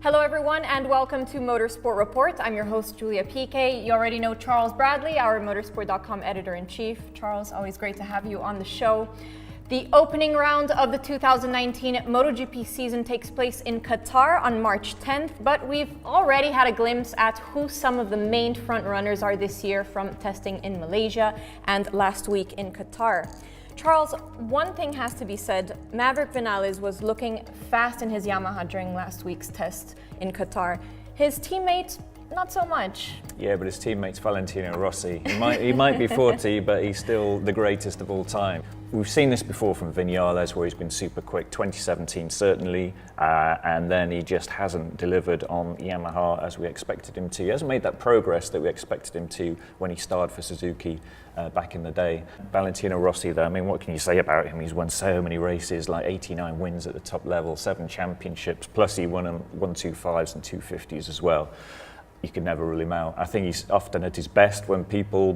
Hello everyone and welcome to Motorsport Report. I'm your host Julia Piquet. You already know Charles Bradley, our Motorsport.com editor-in-chief. Charles, always great to have you on the show. The opening round of the 2019 MotoGP season takes place in Qatar on March 10th, but we've already had a glimpse at who some of the main front runners are this year from testing in Malaysia and last week in Qatar. Charles, one thing has to be said. Maverick Vinales was looking fast in his Yamaha during last week's test in Qatar. His teammate, not so much. Yeah, but his teammate's Valentino Rossi. He might be 40, but he's still the greatest of all time. We've seen this before from Vinales, where he's been super quick, 2017 certainly, and then he just hasn't delivered on Yamaha as we expected him to. He hasn't made that progress that we expected him to when he started for Suzuki back in the day. Valentino Rossi, though, I mean, what can you say about him? He's won so many races, like 89 wins at the top level, 7 championships, plus he won 125s and 250s as well. You can never rule him out. I think he's often at his best when people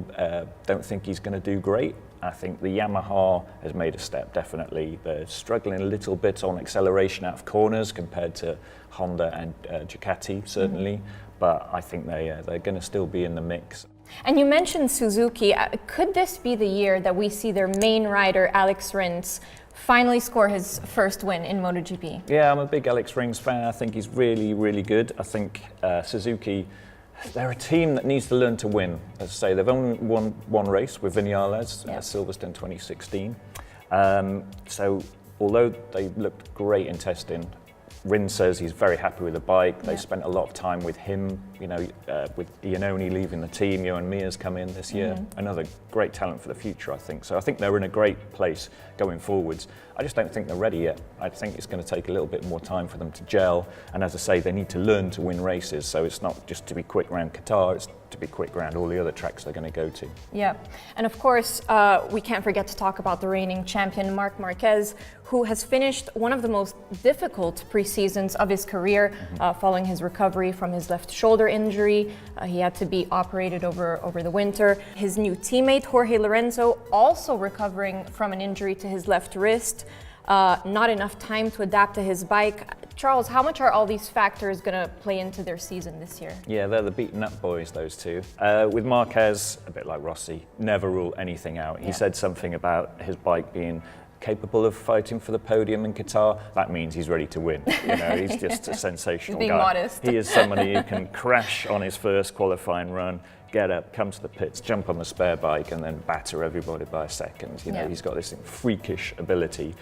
don't think he's going to do great. I think the Yamaha has made a step, definitely. They're struggling a little bit on acceleration out of corners compared to Honda and Ducati, certainly. But I think they're going to still be in the mix. And you mentioned Suzuki. Could this be the year that we see their main rider, Alex Rins, finally score his first win in MotoGP? Yeah, I'm a big Alex Rins fan. I think he's really, really good. I think Suzuki, they're a team that needs to learn to win. As I say, they've only won one race with Vinales, Silverstone 2016. So although they looked great in testing, Rins says he's very happy with the bike. They spent a lot of time with him, you know, with Iannone leaving the team. Johan Mir's come in this year. Another great talent for the future, I think. So I think they're in a great place going forwards. I just don't think they're ready yet. I think it's going to take a little bit more time for them to gel. And as I say, they need to learn to win races. So it's not just to be quick around Qatar, it's to be quick around all the other tracks they're going to go to. Yeah, and of course, we can't forget to talk about the reigning champion, Marc Marquez, who has finished one of the most difficult pre-seasons of his career following his recovery from his left shoulder injury. He had to be operated over the winter. His new teammate, Jorge Lorenzo, also recovering from an injury to his left wrist. Not enough time to adapt to his bike. Charles, how much are all these factors going to play into their season this year? Yeah, they're the beaten up boys, those two. With Marquez, a bit like Rossi, never rule anything out. He said something about his bike being capable of fighting for the podium in Qatar. That means he's ready to win. You know, he's just a sensational he's being guy. Modest. He is somebody who can crash on his first qualifying run, get up, come to the pits, jump on the spare bike, and then batter everybody by a second. You know, he's got this freakish ability.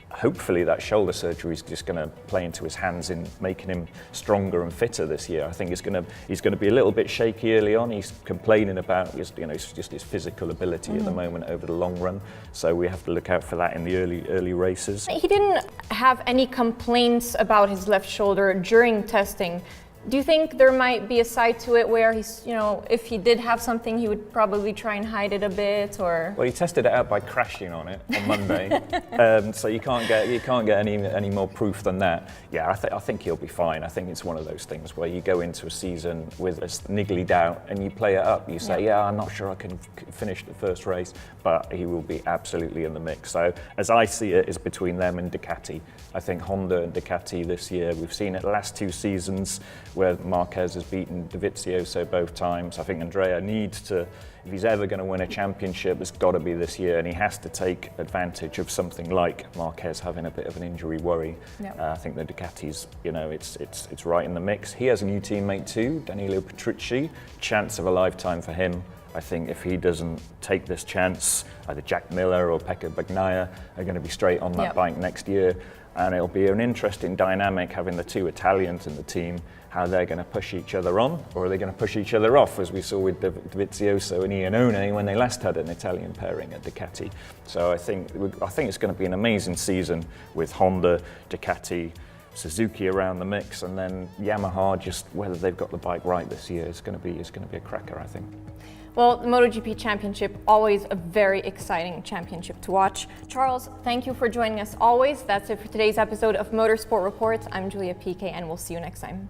Hopefully that shoulder surgery is just going to play into his hands in making him stronger and fitter this year. I think he's going to be a little bit shaky early on. He's complaining about his physical ability at the moment over the long run. So we have to look out for that in the early races. He didn't have any complaints about his left shoulder during testing. Do you think there might be a side to it where he's, you know, if he did have something, he would probably try and hide it a bit, or? Well, he tested it out by crashing on it on Monday, so you can't get any more proof than that. Yeah, I think he'll be fine. I think it's one of those things where you go into a season with a niggly doubt and you play it up. You say, yeah, I'm not sure I can finish the first race, but he will be absolutely in the mix. So as I see it, it's between them and Ducati. I think Honda and Ducati this year, we've seen it the last 2 seasons where Marquez has beaten Dovizioso both times. I think Andrea needs to, if he's ever going to win a championship, it's got to be this year, and he has to take advantage of something like Marquez having a bit of an injury worry. I think the Ducati's, you know, it's right in the mix. He has a new teammate too, Danilo Petrucci. Chance of a lifetime for him. I think if he doesn't take this chance, either Jack Miller or Pecco Bagnaia are going to be straight on that bike next year. And it'll be an interesting dynamic having the 2 Italians in the team, how they're going to push each other on, or are they going to push each other off, as we saw with Dovizioso and Iannone when they last had an Italian pairing at Ducati. So I think it's going to be an amazing season with Honda, Ducati, Suzuki around the mix, and then Yamaha, just whether they've got the bike right this year, it's going to be a cracker, I think. Well, the MotoGP Championship, always a very exciting championship to watch. Charles, thank you for joining us always. That's it for today's episode of Motorsport Report. I'm Julia Piquet, and we'll see you next time.